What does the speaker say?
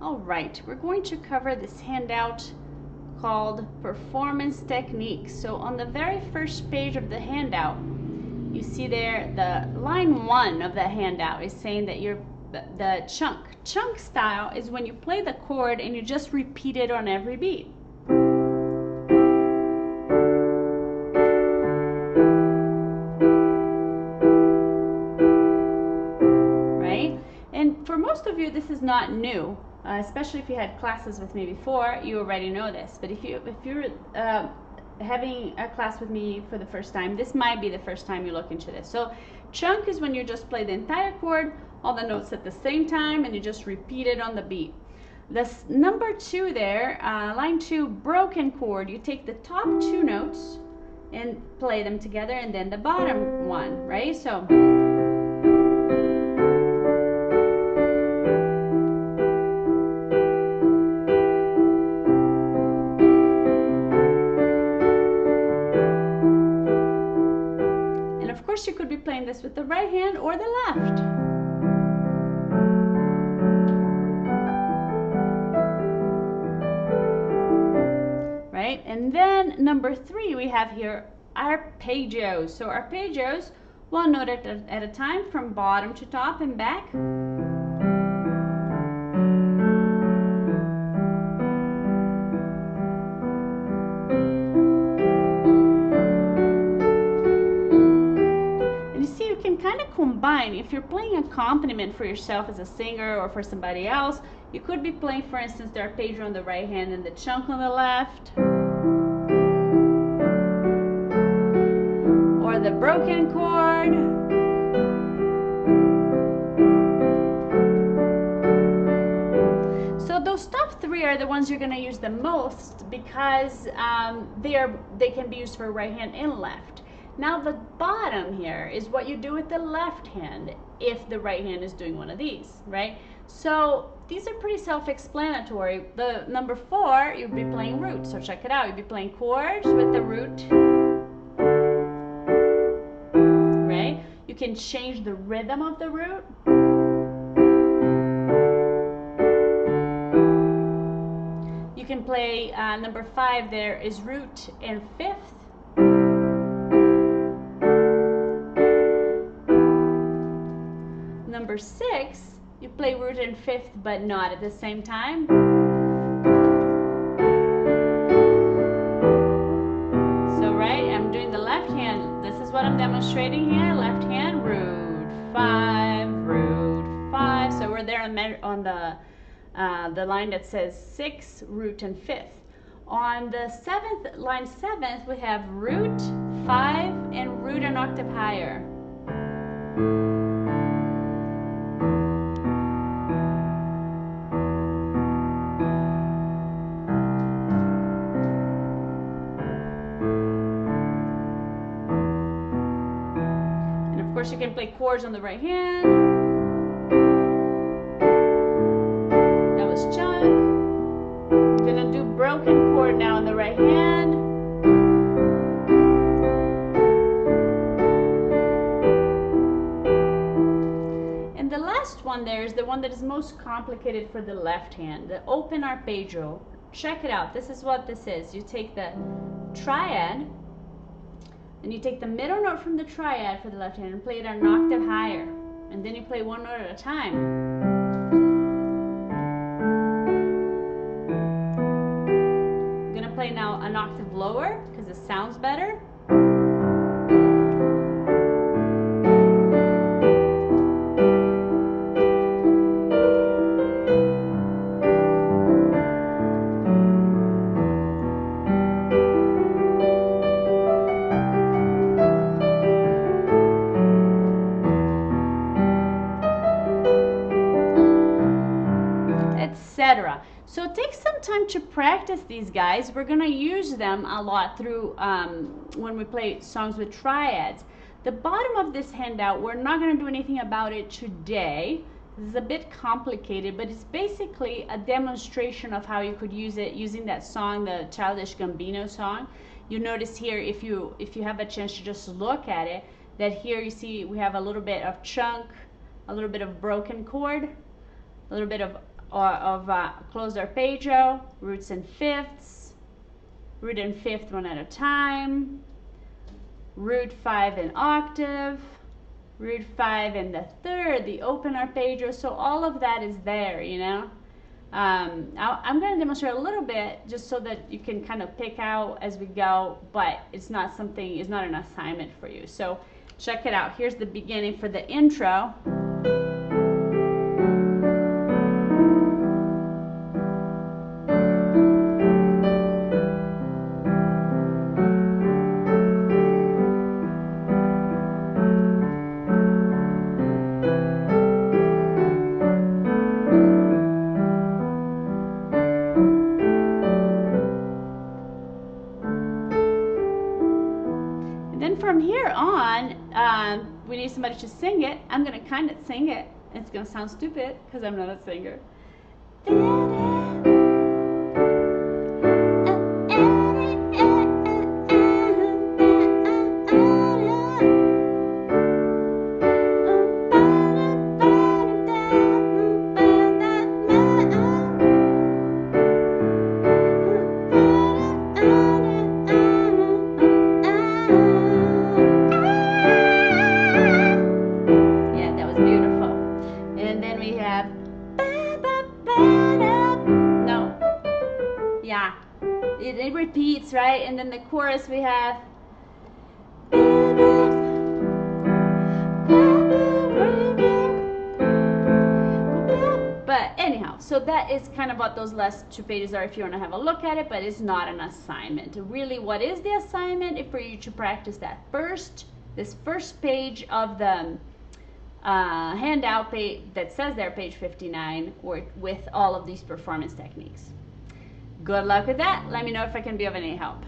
All right, we're going to cover this handout called Performance Techniques. So on the very first page of the handout, you see there the line 1 of the handout is saying that the chunk style is when you play the chord and you just repeat it on every beat. Right? And for most of you this is not new, especially if you had classes with me before, you already know this. But if you're having a class with me for the first time, this might be the first time you look into this. So chunk is when you just play the entire chord, all the notes at the same time, and you just repeat it on the beat. This number 2 there, line 2, broken chord, you take the top 2 notes and play them together, and then the bottom one, right? So you could be playing this with the right hand or the left. Right? And then number 3 we have here arpeggios. So arpeggios, 1 note at a time from bottom to top and back. Combine. If you're playing an accompaniment for yourself as a singer or for somebody else, you could be playing, for instance, the arpeggio on the right hand and the chunk on the left, or the broken chord, so those top 3 are the ones you're going to use the most because they can be used for right hand and left. Now the bottom here is what you do with the left hand if the right hand is doing one of these, right? So these are pretty self-explanatory. The number 4, you'd be playing root, so check it out. You'd be playing chords with the root, right? You can change the rhythm of the root. You can play number 5 there is root and 5th. Number 6, you play root and 5th but not at the same time. So right, I'm doing the left hand. This is what I'm demonstrating here. Left hand, root 5, root 5. So we're there on the line that says 6, root and 5th. On the 7th, line 7th, we have root 5 and root an octave higher. Of course, you can play chords on the right hand. That was chunk. I'm gonna do broken chord now on the right hand. And the last one there is the one that is most complicated for the left hand, the open arpeggio. Check it out. This is what this is. You take the triad, and you take the middle note from the triad for the left hand and play it an octave higher. And then you play 1 note at a time. I'm going to play now an octave lower because it sounds better. So take some time to practice these guys. We're going to use them a lot through when we play songs with triads. The bottom of this handout, we're not going to do anything about it today. This is a bit complicated, but it's basically a demonstration of how you could use it using that song, the Childish Gambino song. You notice here, if you have a chance to just look at it, that here you see we have a little bit of chunk, a little bit of broken chord, a little bit of closed arpeggio, roots and fifths, root and fifth one at a time, root 5 in octave, root 5 in the third, the open arpeggio. So all of that is there, you know. I'm going to demonstrate a little bit just so that you can kind of pick out as we go, but it's not an assignment for you. So check it out. Here's the beginning for the intro. From here on, we need somebody to sing it. I'm going to kind of sing it. It's going to sound stupid because I'm not a singer. It repeats, right? And then the chorus we have. But anyhow, so that is kind of what those last 2 pages are if you want to have a look at it, but it's not an assignment. Really, what is the assignment is for you to practice this first page of the handout page that says there, page 59, with all of these performance techniques. Good luck with that. Let me know if I can be of any help.